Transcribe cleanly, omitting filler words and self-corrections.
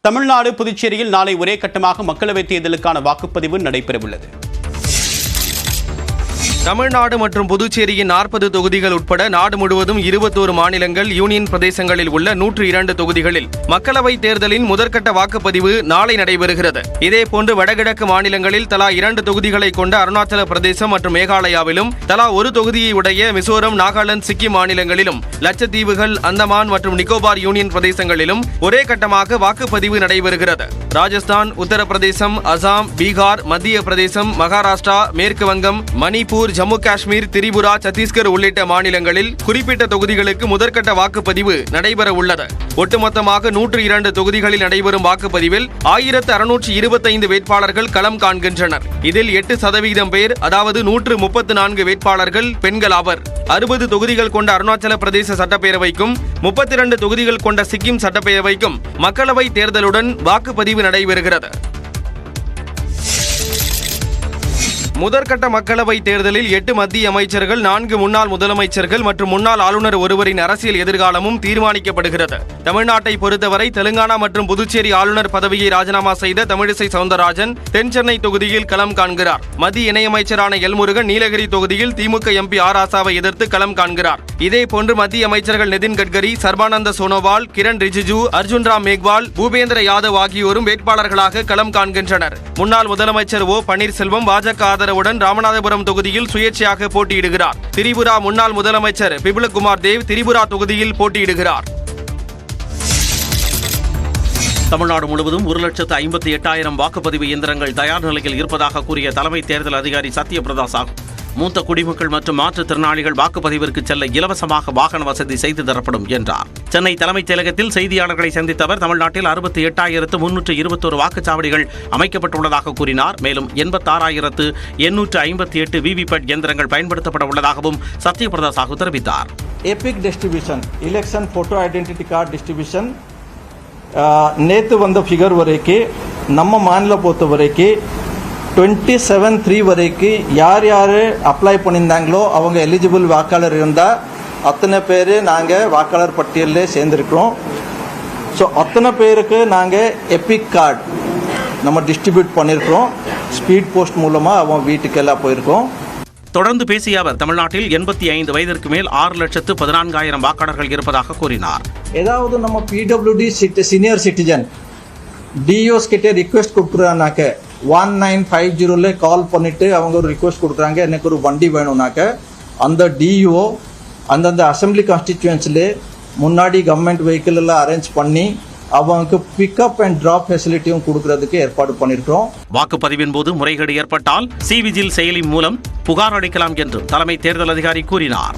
தமிழ்நாடு புதுச்சேரியில் நாளை ஒரே கட்டமாக மக்களவைத் தேர்தலுக்கான வாக்குப்பதிவு நடைபெறவுள்ளது. தமிழ்நாடு மற்றும் புதுச்சேரியின் 40 தொகுதிகள் உட்பட நாடு முழுவதும் 21 மாநிலங்கள், யூனியன் பிரதேசங்களில் உள்ள 102 தொகுதிகளில் மக்களவைத் தேர்தலின் முதற்கட்ட வாக்குப்பதிவு நாளை நடைபெறுகிறது. இதேபோன்று வடகிழக்கு மாநிலங்களில் தலா 2 தொகுதிகளை கொண்ட அருணாச்சல பிரதேசம் மற்றும் மேகாலயாவிலும், தலா ஒரு தொகுதியை உடைய மிசோரம், நாகாலாந்து, சிக்கிம் மாநிலங்களிலும், லட்சத்தீவுகள், அந்தமான் மற்றும் நிக்கோபார் யூனியன் பிரதேசங்களிலும் ஒரே கட்டமாக வாக்குப்பதிவு நடைபெறுகிறது. ராஜஸ்தான், உத்தரப்பிரதேசம், அசாம், பீகார், மத்திய பிரதேசம், மகாராஷ்டிரா, மேற்கு வங்கம், மணிப்பூர், ஜம்மு காஷ்மீர், திரிபுரா, சத்தீஸ்கர் உள்ளிட்ட மாநிலங்களில் குறிப்பிட்ட தொகுதிகளுக்கு முதற்கட்ட வாக்குப்பதிவு நடைபெற உள்ளது. ஒட்டுமொத்தமாக 102 தொகுதிகளில் நடைபெறும் வாக்குப்பதிவில் 1625 வேட்பாளர்கள் களம் காண்கின்றனர். இதில் 8% பேர், அதாவது 134 வேட்பாளர்கள் பெண்கள் ஆவர். 60 தொகுதிகள் கொண்ட அருணாச்சல பிரதேச சட்டப்பேரவைக்கும் 32 தொகுதிகள் கொண்ட சிக்கிம் சட்டப்பேரவைக்கும் மக்களவை தேர்தலுடன் வாக்குப்பதிவு நடைபெறுகிறது. முதற்கட்ட மக்களவைத் தேர்தலில் 8 மத்திய அமைச்சர்கள், 4 முன்னாள் முதலமைச்சர்கள் மற்றும் முன்னாள் ஆளுநர் ஒருவரின் அரசியல் எதிர்காலமும் தீர்மானிக்கப்படுகிறது. தமிழ்நாட்டை பொறுத்தவரை தெலுங்கானா மற்றும் புதுச்சேரி ஆளுநர் பதவியை ராஜினாமா செய்த தமிழிசை சவுந்தரராஜன் தென் சென்னை தொகுதியில் களம் காண்கிறார். மத்திய இணையமைச்சரான எல் முருகன் நீலகிரி தொகுதியில் திமுக எம்பி ஆர் ராசாவை எதிர்த்து களம் காண்கிறார். இதேபோன்று மத்திய அமைச்சர்கள் நிதின் கட்கரி, சர்பானந்த சோனோவால், கிரண் ரிஜிஜு, அர்ஜுன் ராம் மேக்வால், பூபேந்திர யாதவ் ஆகியோரும் வேட்பாளர்களாக களம் காண்கின்றனர். முன்னாள் முதலமைச்சர் ஓ பன்னீர்செல்வம் பாஜக ஆதரவுடன் ராமநாதபுரம் தொகுதியில் சுயேட்சையாக போட்டியிடுகிறார். திரிபுரா முன்னாள் முதலமைச்சர் பிப்லகுமார் தேவ் திரிபுரா தொகுதியில் போட்டியிடுகிறார். தமிழ்நாடு முழுவதும் 1,58,000 வாக்குப்பதிவு இயந்திரங்கள் தயார் நிலையில் இருப்பதாக கூறிய தலைமை தேர்தல் அதிகாரி சத்யபிரதா சாஹூ, மூத்த குடிமக்கள் மற்றும் மாற்றுத்திறனாளிகள் வாக்குப்பதிவிற்கு செல்ல இலவசமாக வாகன வசதி செய்து தரப்படும் என்றார். சென்னை தலைமைச் செயலகத்தில் செய்தியாளர்களை சந்தித்த அவர் தமிழ்நாட்டில் 68,321 வாக்குச்சாவடிகள் அமைக்கப்பட்டுள்ளதாக கூறினார். மேலும் 86,858 விவிபேட் இயந்திரங்கள் பயன்படுத்தப்பட உள்ளதாகவும் சத்யபிரதா சாஹூ தெரிவித்தார். Epic distribution election photo identity card distribution நேற்று வந்த ஃபிகர் வரைக்கும் நம்ம மாநில பொறுத்த வரைக்கும் 27/3 வரைக்கும் யார் யார் அப்ளை பண்ணியிருந்தாங்களோ அவங்க எலிஜிபிள் வாக்காளர் இருந்தால் அத்தனை பேர் நாங்கள் வாக்காளர் பட்டியலில் சேர்ந்துருக்கிறோம். ஸோ அத்தனை பேருக்கு நாங்கள் எபிக் கார்டு நம்ம டிஸ்ட்ரிபியூட் பண்ணியிருக்கிறோம். ஸ்பீட் போஸ்ட் மூலமாக அவங்க வீட்டுக்கெல்லாம் போயிருக்கோம். தொடர்ந்து பேசிய அவர் தமிழ்நாட்டில் 85 வயதிற்கு மேல் 6,14,000 வாக்காளர்கள் இருப்பதாக கூறினார். ஏதாவது நம்ம பிடபிள்யூடி சீனியர் சிட்டிசன் டிஓஸ் கிட்டே ரிக்வெஸ்ட் கொடுக்குறானாக்க 1950 கால் பண்ணிட்டு அவங்க ஒரு ரிக்வெஸ்ட் கொடுக்குறாங்க, எனக்கு ஒரு வண்டி வேணும்னாக்க அந்த டிஓ அந்தந்த அசம்பிளி கான்ஸ்டிடியூன்ஸில் முன்னாடி கவர்மெண்ட் வெஹிக்கிள் எல்லாம் அரேஞ்ச் பண்ணி அவங்களுக்கு பிக்அப் அண்ட் டிராப் ஃபெசிலிட்டியும் கொடுக்கறதுக்கு ஏற்பாடு பண்ணியிருக்கிறோம். வாக்குப்பதிவின் போது முறைகேடு ஏற்பட்டால் சி விஜில் செயலி மூலம் புகார் அளிக்கலாம் என்றும் தலைமை தேர்தல் அதிகாரி கூறினார்.